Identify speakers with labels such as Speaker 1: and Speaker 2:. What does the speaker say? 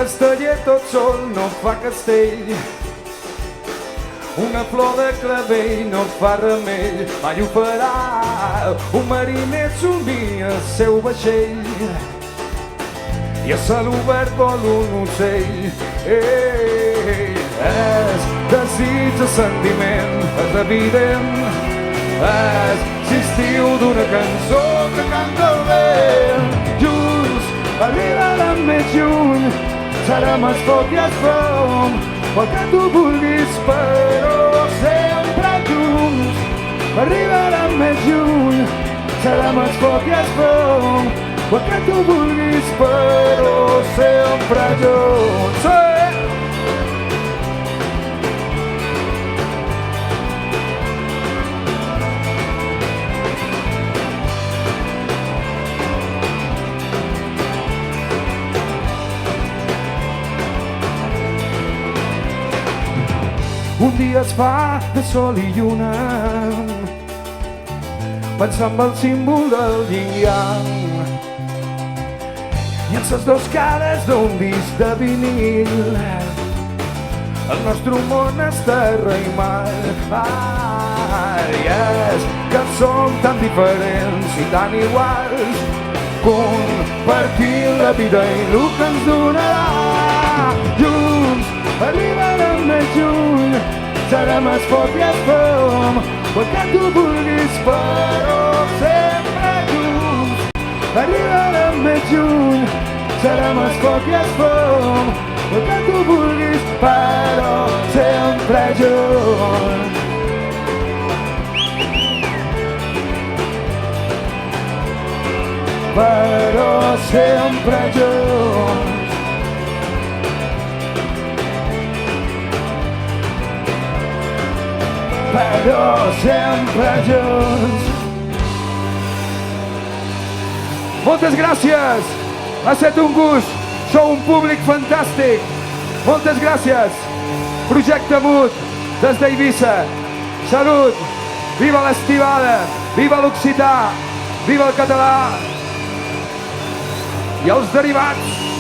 Speaker 1: casteller tot sol no fa castell. Una flor de clavell no fa remei, mai ho farà. Un mariner somia el seu vaixell i a cel obert vol un ocell. És desig, és sentiment, és evident. És l'estiu d'una cançó que canta el vent. Junts arribarem més lluny, serem el foc i el fum, el que tu vulguis, però sempre junts. Arribarem més lluny, serem el foc i el fum, el que tu vulguis, però sempre junts. Sí! Un dia es fa de sol i lluna, pensant en el símbol del yin-yang, i en ses dos cares d'un disc de vinil el nostre món és terra i mar. I és que som tan diferents i tan iguals, compartint la vida i el que ens donarà. Junts arribarem més lluny, serem el foc i el fum, el que tu vulguis, però sempre junts. Arribarem més lluny, serem el foc i el fum, el que tu vulguis, però sempre junts. Però sempre junts. Però sempre junts. Moltes gràcies, ha estat un gust, sou un públic fantàstic. Moltes gràcies. Projecte Mut, des d'Eivissa. Salut, viva l'estivada, viva l'occità, viva el català i els derivats.